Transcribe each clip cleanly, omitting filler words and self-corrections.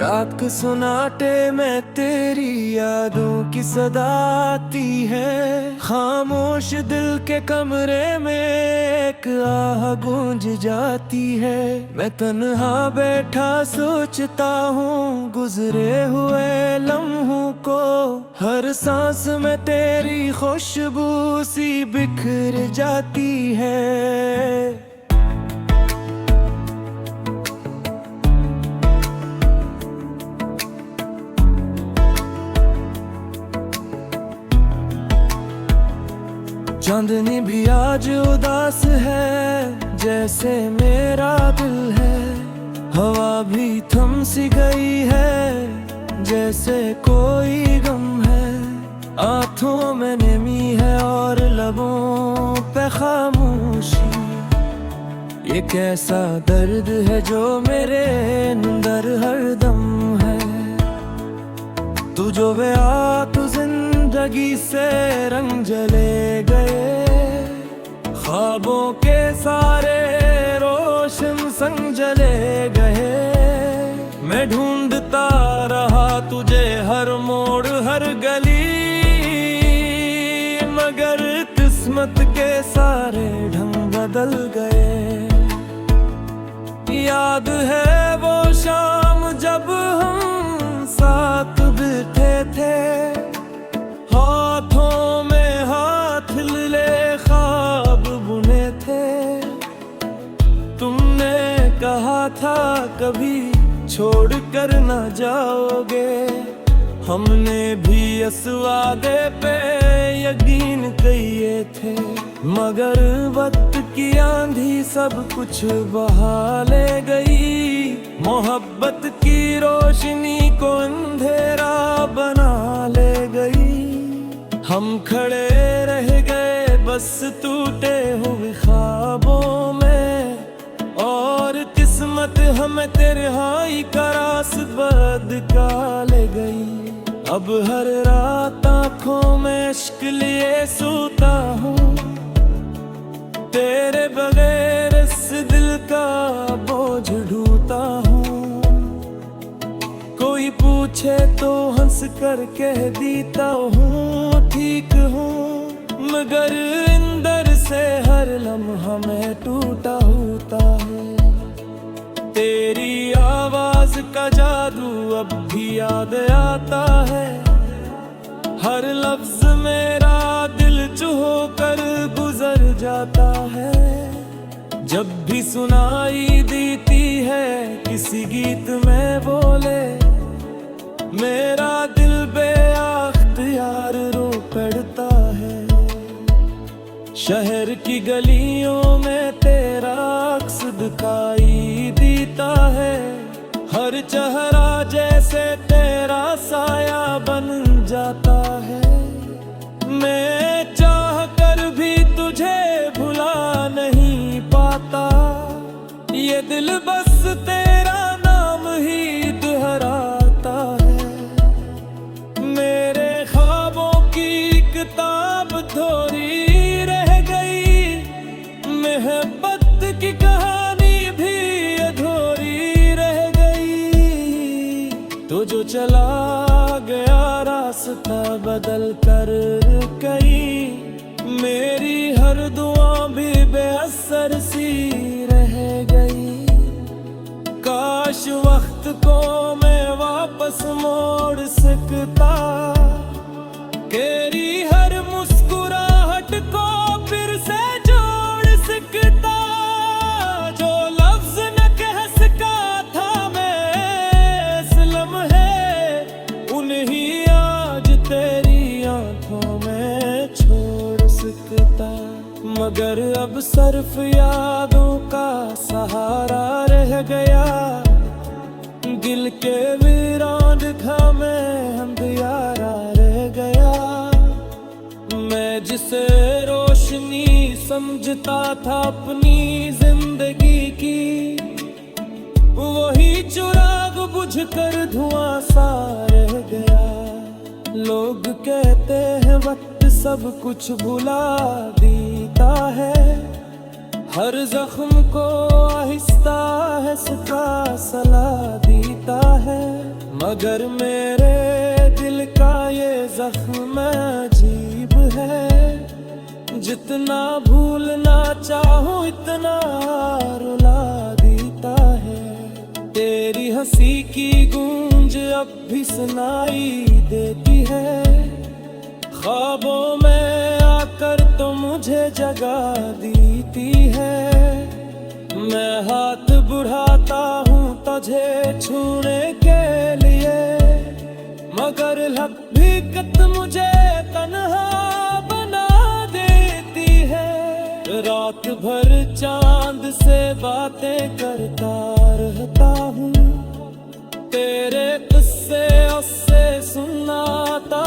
रात के सुनाटे में तेरी यादों की सदा आती है। खामोश दिल के कमरे में एक आह गूंज जाती है। मैं तन्हा बैठा सोचता हूँ गुजरे हुए लम्हों को। हर सांस में तेरी खुशबू सी बिखर जाती है। चांदनी भी आज उदास है जैसे मेरा दिल है। हवा भी थम सी गई है जैसे कोई गम है। आँखों में नमी है और लबों पे खामोशी। ये कैसा दर्द है जो मेरे अंदर हरदम है। तू जो गया तो जिंदगी से रंग जले गए। ख्वाबों के सारे रोशन संग जले गए। मैं ढूंढता रहा तुझे हर मोड़ हर गली, मगर किस्मत के सारे ढंग बदल गए। याद है वो शाम जब हम साथ बैठे थे। हाथों में हाथ ले ख्वाब बुने थे। तुमने कहा था कभी छोड़ कर न जाओगे। हमने भी इस वादे पे यकीन किए थे, मगर वक्त की आंधी सब कुछ बहा ले गई। मोहब्बत की रोशनी को अंधेरा बना ले गई। हम खड़े रह गए बस टूटे हुए ख्वाबों में, और किस्मत हमें तन्हाई का रास्ता दिखा ले गई। अब हर रात आँखों में इश्क लिए सोता हूँ। तेरे बगैर इस दिल का बोझ ढूंढता हूँ। कोई पूछे तो हंस कर कह देता हूँ ठीक हूँ, मगर अंदर से हर लम्हा में टूटा होता है। तेरी आवाज का जादू अब भी याद आता है। हर लफ्ज मेरा दिल चूहो कर गुजर जाता है। जब भी सुनाई देती है किसी गीत में बोले, मेरा दिल बेअख्तियार रो पड़ता है। शहर की गलियों में तेरा अक्स दिखाई देता है। हर चेहरा जैसे तेरा साया बन जाता है। मैं चाह कर भी तुझे भुला नहीं पाता। ये दिल बस तेरा नाम ही दोहराता है। मेरे ख्वाबों की किताब थोड़ी रह गई। मोहब्बत की कहानी भी अधूरी रह गई। तो जो चला गया रास्ता बदल कर गई। मेरी हर दुआ भी बेअसर सी रह गई। काश वक्त को मैं वापस मोड़ सकता। तेरी हर मुस्कुराहट को फिर से जोड़ सकता। जो लफ्ज न कह सका था मैं इस लम्हे, उन्हीं आज तेरी आंखों में छोड़ सकता। मगर अब सिर्फ यादों का सहारा रह गया। दिल के वीरान घा में अंधियारा रह गया। मैं जिसे रोशनी समझता था अपनी जिंदगी की, वही चिराग बुझ कर धुआं सा रह गया। लोग कहते हैं वक्त सब कुछ भुला देता है। हर जख्म को आहिस्ता है सिखा सलाह देता है, मगर मेरे दिल का ये जख्म अजीब है। जितना भूलना चाहूं इतना रुला देता है। तेरी हंसी की गूंज अब भी सुनाई देती है, ख्वाबों में आकर तो मुझे जगा देती है। मैं हाथ बढ़ाता हूँ तुझे छूने के लिए, मगर हकीकत मुझे तन्हा बना देती है। रात भर चांद से बातें करता रहता हूँ, तेरे किस्से उससे सुनाता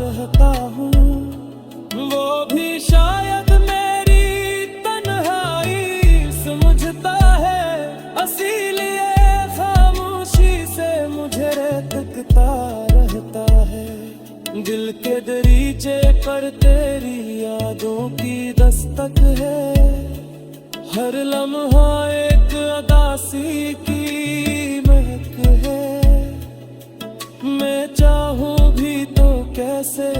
रहता हूँ। वो भी शायद मेरी तन्हाई समझता है, इसीलिए खामोशी से मुझे तकता रहता है। दिल के दरीचे पर तेरी यादों की दस्तक है, हर लम्हा एक अदासी की महक है। मैं चाहूँ भी तो कैसे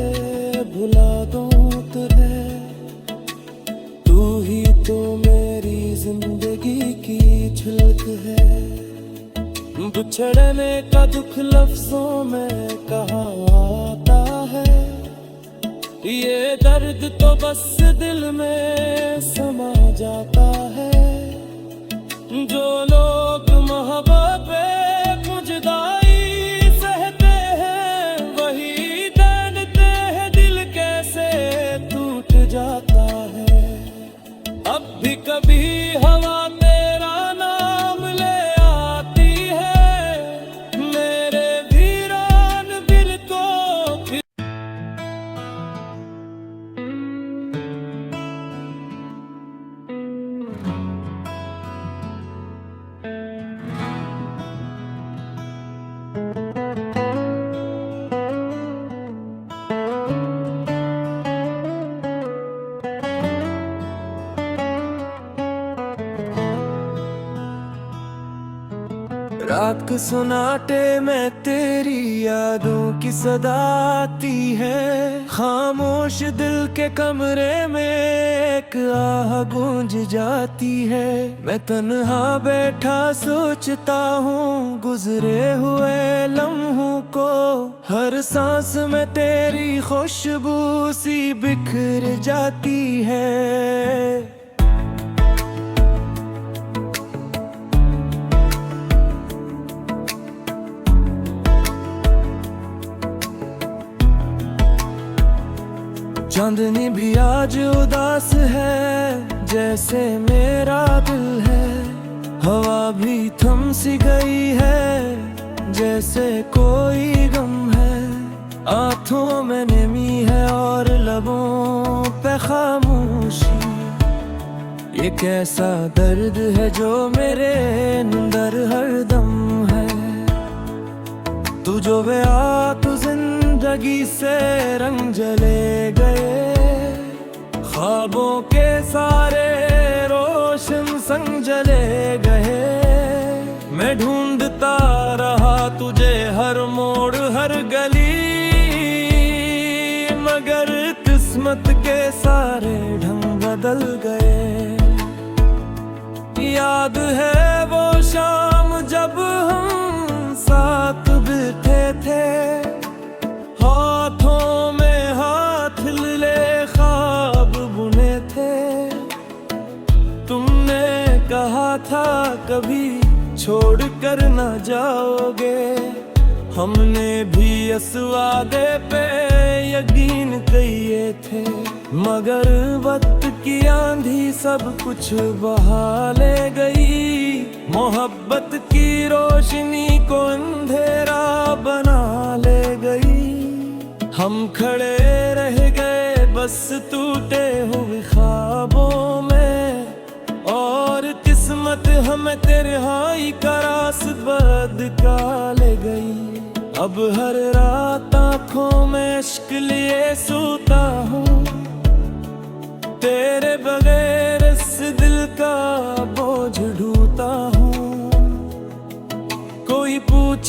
भुला दूँ तुझे, तू ही तो मेरी जिंदगी की झलक है। बिछड़ने का दुख लफ्जों में कहाँ आता है, ये दर्द तो बस दिल में समा जाता है। जो लोग मोहब्बत पे जुदाई सहते हैं, वही जानते हैं दिल कैसे टूट जाता है। अब भी कभी हवा तेरा नाम ले आती है, मेरे वीरान दिल को फिर रात के सुनाटे में तेरी यादों की सदा आती है। खामोश दिल के कमरे में एक आह गूंज जाती है। मैं तन्हा बैठा सोचता हूँ गुजरे हुए लम्हों को, हर सांस में तेरी खुशबू सी बिखर जाती है। चांदनी भी आज उदास है जैसे मेरा दिल है, हवा भी थम सी गई है जैसे कोई गम है। आँखों में नमी है और लबों पे खामोशी, ये कैसा दर्द है जो मेरे अंदर हरदम है। तू जो गया तू जिंदगी से रंग जले गए, ख्वाबों के सारे रोशन संग जले गए। मैं ढूंढता रहा तुझे हर मोड़ हर गली, मगर किस्मत के सारे ढंग बदल गए। याद है वो शाम जब हम साथ बैठे थे, हाथों में हाथ ले ख्वाब बुने थे। तुमने कहा था कभी छोड़ कर न जाओगे, हमने भी इस वादे पे यकीन किए थे। मगर वक्त की आंधी सब कुछ बहा ले गई, मोहब्बत की रोशनी को अंधेरा बना ले गई। हम खड़े रह गए बस टूटे हुए ख्वाबों में, और किस्मत हमें तेरहाई का रास्ता दिखा ले गई। अब हर रात आँखों में इश्क लिए सोता हूँ, तेरे बगैर इस दिल का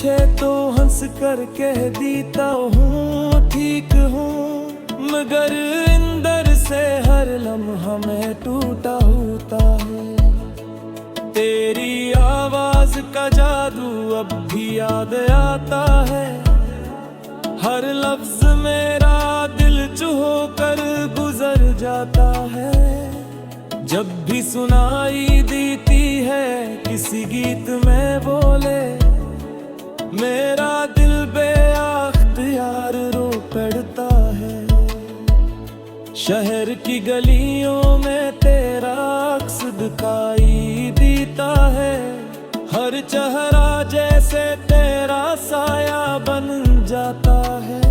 पूछे तो हंस कर कह देता हूँ ठीक हूँ, मगर अंदर से हर लम्हा में टूटा होता है। तेरी आवाज का जादू अब भी याद आता है, हर लफ्ज मेरा दिल चूहो कर गुजर जाता है। जब भी सुनाई देती है किसी गीत में बोले, मेरा दिल बेअख्तियार रो पड़ता है। शहर की गलियों में तेरा अक्स दिखाई देता है, हर चेहरा जैसे तेरा साया बन जाता है।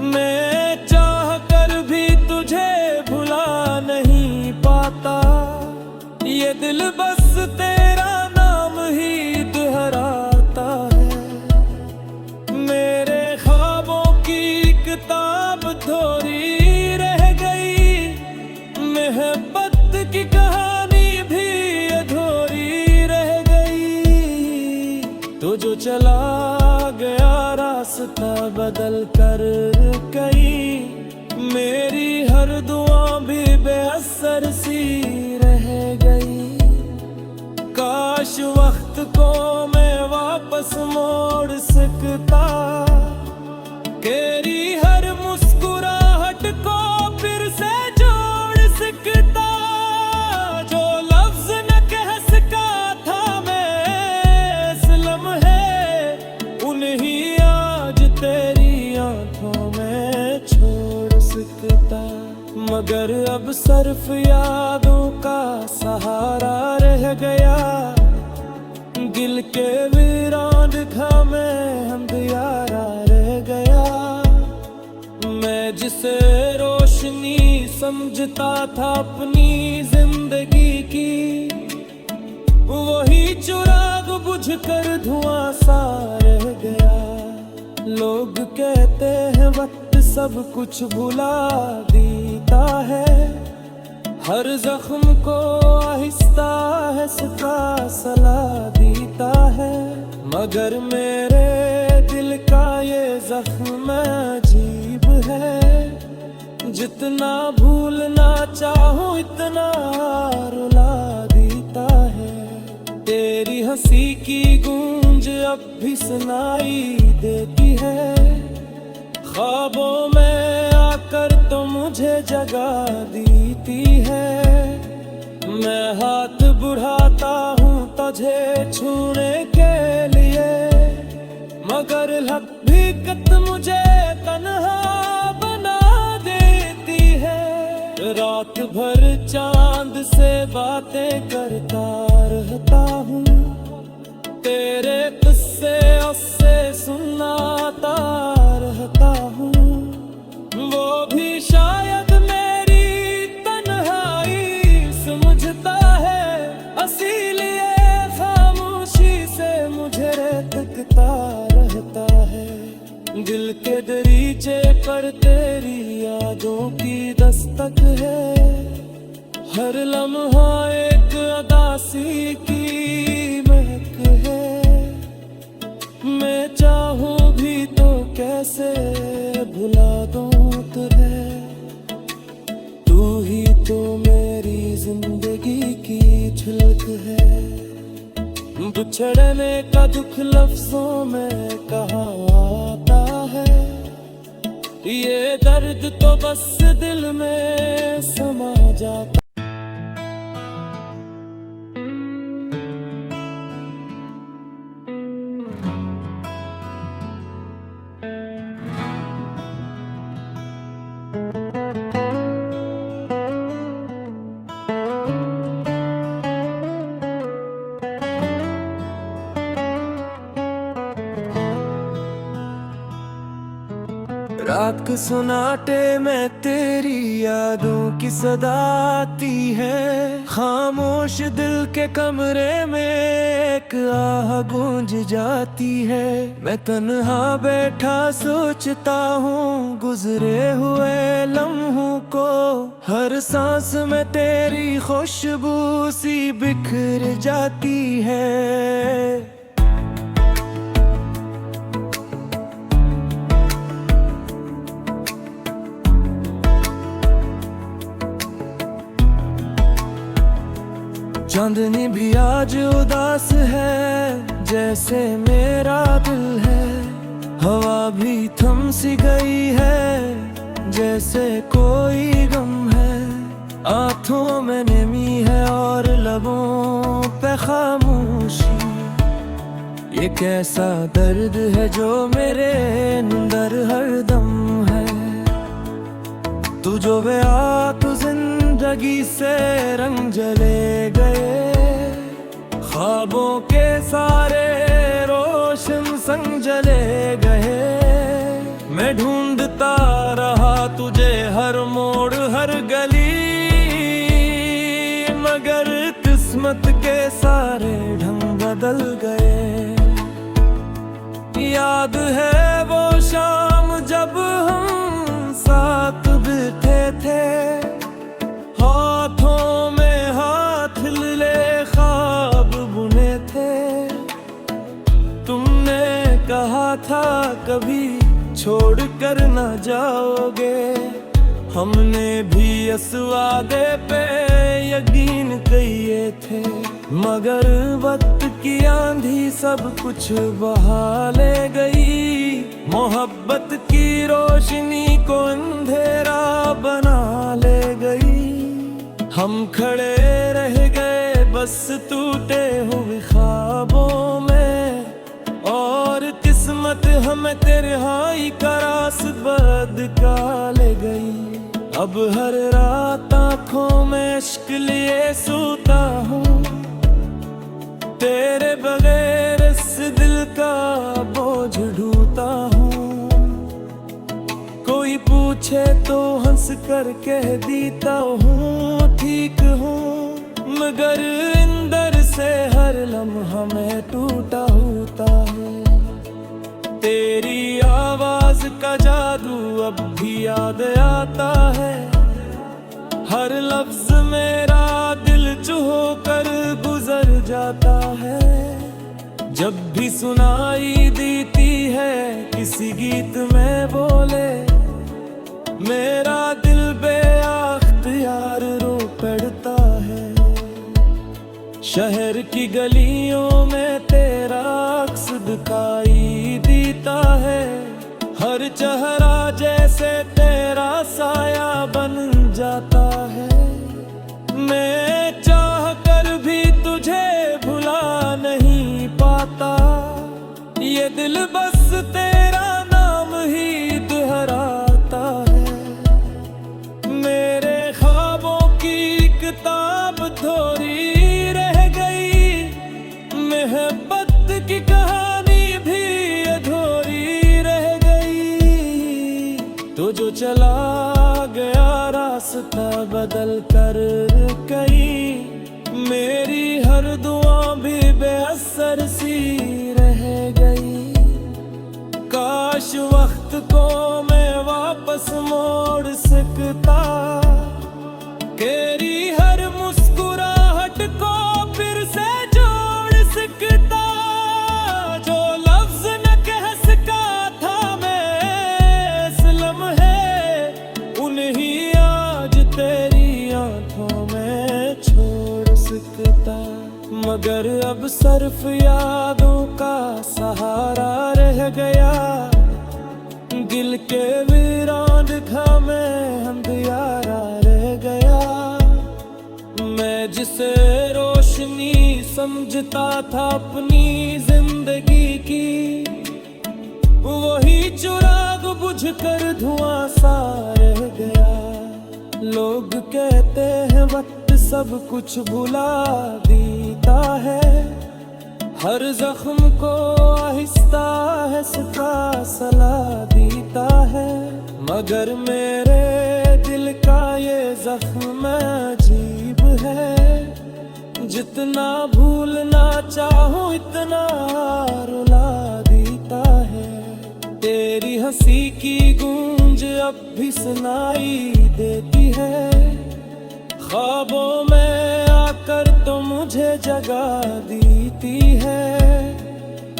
मैं चाह कर भी तुझे भुला नहीं पाता, ये दिल बस तेरा नाम ही दोहराता है। मेरे ख्वाबों की किताब थोड़ी रह गई, मोहब्बत की कहानी भी अधूरी रह गई। तो जो चला गया रास्ता बदल कर गई, मेरी हर दुआ भी बेअसर सी रह गई। काश वक्त को मैं वापस मोड़ सकता, तेरी हर मुस्कुराहट को फिर से जोड़ सकता। जो लफ्ज न कह सका था मैं इस लम्हे, उन्हीं आज तेरी आंखों में छोड़ सकता। मगर अब सिर्फ यादों का सहारा रह गया, दिल के वीरान घा में अंधियारा रह गया। मैं जिसे रोशनी समझता था अपनी जिंदगी की, वही चिराग बुझकर धुआं सा रह गया। लोग कहते हैं वक्त सब कुछ भुला देता है, हर जख्म को आहिस्ता आहिस्ता सला देता है। मगर मेरे दिल का ये जख्म अजीब है, जितना भूलना चाहूं इतना रुला देता है। तेरी हंसी की गूंज अब भी सुनाई देती है, ख्वाबों में आकर तो मुझे जगा देती है। मैं हाथ बढ़ाता हूँ तुझे छूने के लिए, मगर हकीकत मुझे तन्हा बना देती है। रात भर चांद से बातें करता रहता हूँ, तेरे किस्से उससे सुनाता रहता हूँ। वो भी शायद मेरी तन्हाई समझता है, इसीलिए खामोशी से मुझे तकता रहता है। दिल के दरीचे पर तेरी यादों की दस्तक है, हर लम्हा एक अदासी की महक है। मैं चाहूँ भी तो कैसे भुला दूँ तुझे, तू ही तो मेरी जिंदगी की झलक है। बिछड़ने का दुख लफ्जों में कहाँ आता है, ये दर्द तो बस दिल में समा जाता। रात के सुनाटे में तेरी यादों की सदा आती है, खामोश दिल के कमरे में एक आह गूंज जाती है। मैं तन्हा बैठा सोचता हूँ गुजरे हुए लम्हों को, हर सांस में तेरी खुशबू सी बिखर जाती है। चांदनी भी आज उदास है जैसे मेरा दिल है, हवा भी थम सी गई है जैसे कोई गम है। आँखों में नमी है और लबों पे खामोशी, ये कैसा दर्द है जो मेरे अंदर हरदम है। तू जो वे तो जिंदगी से रंग जले गए, ख्वाबों के सारे रोशन संग जले गए। मैं ढूंढता रहा तुझे हर मोड़ हर गली, मगर किस्मत के सारे ढंग बदल गए। याद है वो शाम जब हम साथ बैठे थे, हाथों में हाथ ले ख्वाब बुने थे। तुमने कहा था कभी छोड़ कर न जाओगे, हमने भी इस वादे पे यकीन किए थे। मगर वक्त की आंधी सब कुछ बहा ले गई, मोहब्बत की रोशनी को अंधेरा बना ले गई। हम खड़े रह गए बस टूटे हुए ख्वाबों में, और किस्मत हमें तन्हाई का रास्ता दिखा ले गई। अब हर रात आँखों में इश्क लिए सोता हूँ, तेरे बगैर इस दिल का बोझ ढूंढता हूँ। कोई पूछे तो हंस कर कह देता हूँ ठीक हूँ, मगर अंदर से हर लम्हा में टूटा होता है। तेरी आवाज का जादू अब भी याद आता है, हर लफ्ज मेरा दिल चूहो कर गुजर जाता है। जब भी सुनाई देती है किसी गीत में बोले, मेरा दिल बेअख्तियार रो पड़ता है। शहर की गलियों में तेरा अक्स दिखाई देता है, हर चेहरा जैसे तेरा साया बन जाता है। मैं चाह कर भी तुझे भुला नहीं पाता, ये दिल बस तेरा नाम ही दोहराता है। मेरे ख्वाबों की किताब थोड़ी रह गई, मोहब्बत की कहानी भी अधूरी रह गई। तो जो चला गया रास्ता बदल कर कहीं, मेरी हर दुआ भी बेअसर सी रह गई। काश वक्त को मैं वापस मोड़ सकता, तेरी हर मुस्कुराहट को फिर से जोड़ सकता। जो लफ्ज न कह सका था मैं इस लम्हे, उन्हीं आज तेरी आंखों में छोड़ सकता। मगर अब सिर्फ यादों का सहारा रह गया, दिल के वीरान घा में अंधियारा रह गया। मैं जिसे रोशनी समझता था अपनी जिंदगी की, वही चिराग बुझकर धुआं सा रह गया। लोग कहते हैं वक्त सब कुछ भुला देता है, हर जख्म को आहिस्ता आहिस्ता सला देता है। मगर मेरे दिल का ये जख्म अजीब है, जितना भूलना चाहूं इतना रुला देता है। तेरी हंसी की गूंज अब भी सुनाई देती है, ख्वाबों में आकर तो मुझे जगा देती है।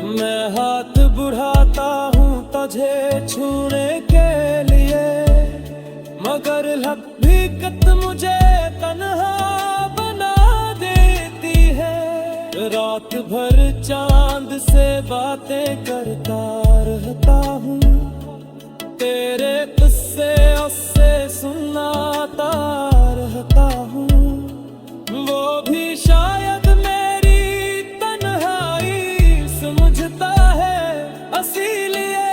मैं हाथ बढ़ाता हूँ तुझे छूने के लिए, मगर हकीकत मुझे तन्हा बना देती रात भर चांद से बातें करता रहता हूँ, तेरे किस्से उससे सुनाता रहता हूँ। वो भी शायद मेरी तन्हाई समझता है, इसीलिए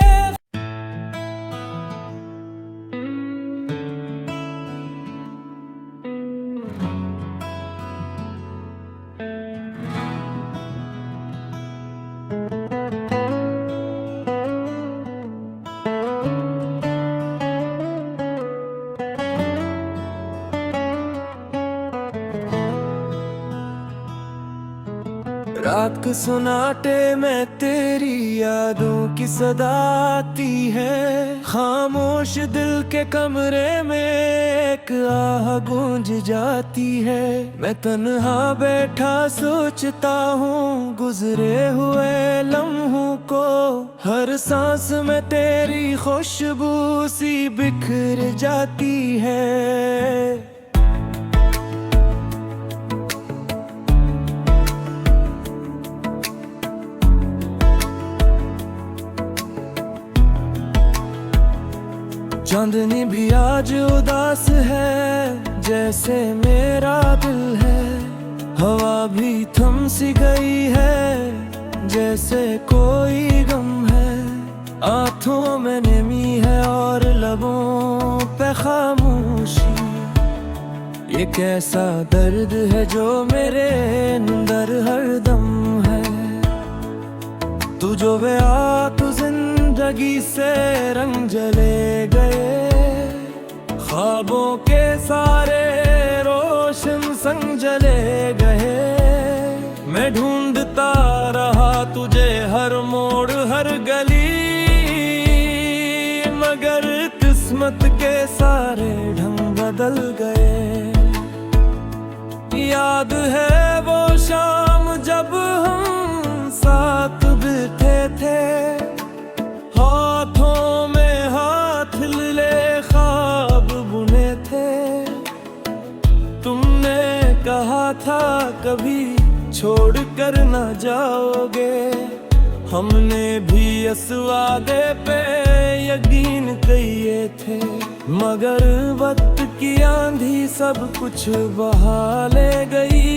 रात के सुनाटे में तेरी यादों की सदा आती है। खामोश दिल के कमरे में एक आह गूंज जाती है। मैं तन्हा बैठा सोचता हूँ गुजरे हुए लम्हों को, हर सांस में तेरी खुशबू सी बिखर जाती है। चांदनी भी आज उदास है जैसे मेरा दिल है, हवा भी थम सी गई है जैसे कोई गम है। आँखों में नमी है और लबों पे खामोशी, ये कैसा दर्द है जो मेरे अंदर हरदम है। तू जो गया तो जिंदगी से रंग जले गए, ख्वाबों के सारे रोशन संग जले गए। मैं ढूंढता रहा तुझे हर मोड़ हर गली, मगर किस्मत के सारे ढंग बदल गए। याद है वो शाम जब हम साथ बैठे थे, हाथों में हाथ ले ख्वाब बुने थे। तुमने कहा था कभी छोड़ कर न जाओगे, हमने भी इस वादे पे यकीन किए थे। मगर वक्त की आंधी सब कुछ बहा ले गई,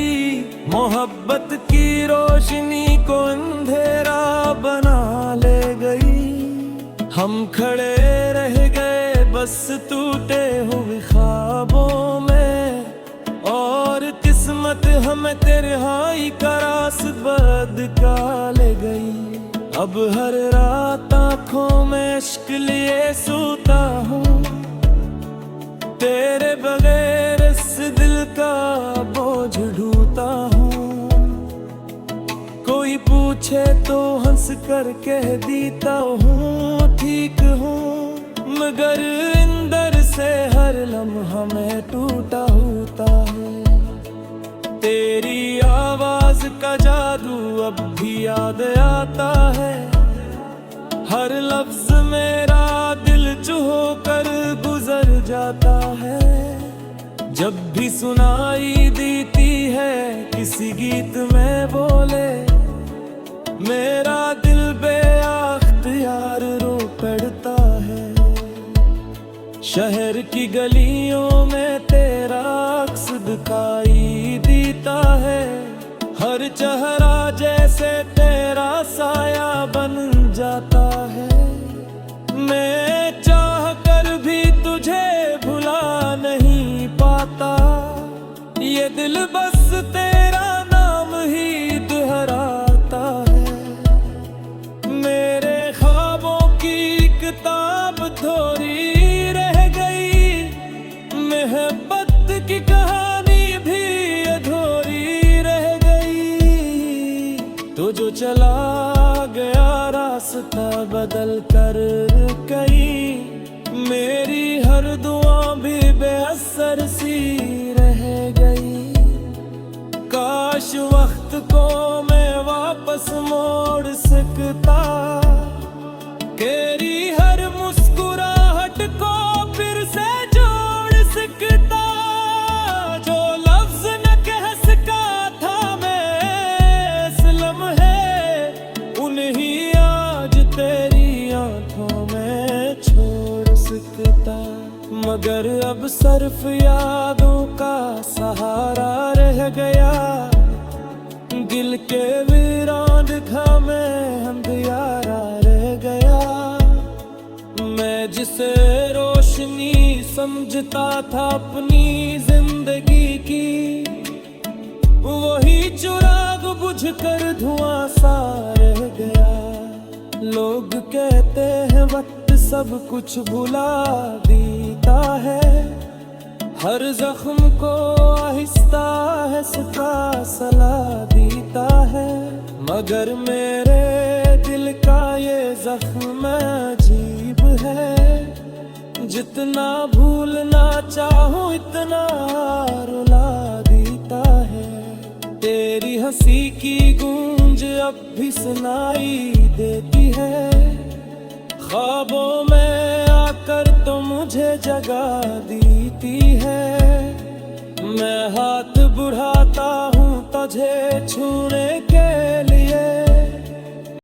मोहब्बत की रोशनी को अंधेरा बना ले गई। हम खड़े रह गए बस टूटे हुए ख्वाबों में, और किस्मत हमें तन्हाई का रास्ता दिखा ले गई। अब हर रात आँखों में इश्क लिए सोता हूँ, तेरे बगैर इस दिल का बोझ ढूंढता हूँ। कोई पूछे तो हंस कर कह देता हूँ ठीक हूँ, मगर अंदर से हर लम्हा में टूटा होता है। तेरी आवाज का जादू अब भी याद आता है, हर लफ्ज मेरा दिल चूहो कर गुजर जाता है। जब भी सुनाई देती है किसी गीत में बोले, मेरा दिल बेअख्तियार रो पड़ता है। शहर की गलियों में तेरा अक्स दिखाई देता है, हर चेहरा जैसे तेरा साया बन जाता है। मैं चाह कर भी तुझे भुला नहीं पाता, ये दिल बस तेरा नाम ही दोहराता है। मेरे ख्वाबों की किताब थोड़ी रह गई, मोहब्बत की कहानी भी अधूरी रह गई। तो जो चला गया रास्ता बदल कर गई, मेरी हर दुआ भी बेअसर सी रह गई। काश वक्त को मैं वापस मोड़ सकता, तेरी हर मुस्कुराहट को फिर से जोड़ सकता। जो लफ्ज न कह सका था मैं मगर अब सिर्फ यादों का सहारा रह गया। दिल के वीरान दिखा में अंधियारा रह गया। मैं जिसे रोशनी समझता था अपनी जिंदगी की, वही चिराग बुझकर धुआं सा रह गया। लोग कहते हैं वक्त सब कुछ भुला देता है, हर जख्म को आहिस्ता आहिस्ता सला देता है। मगर मेरे दिल का ये जख्म अजीब है, जितना भूलना चाहूं इतना रुला देता है। तेरी हंसी की गूंज अब भी सुनाई देती है, ख्वाबों में आकर तो मुझे जगा देती है। मैं हाथ बढ़ाता हूँ तुझे छूने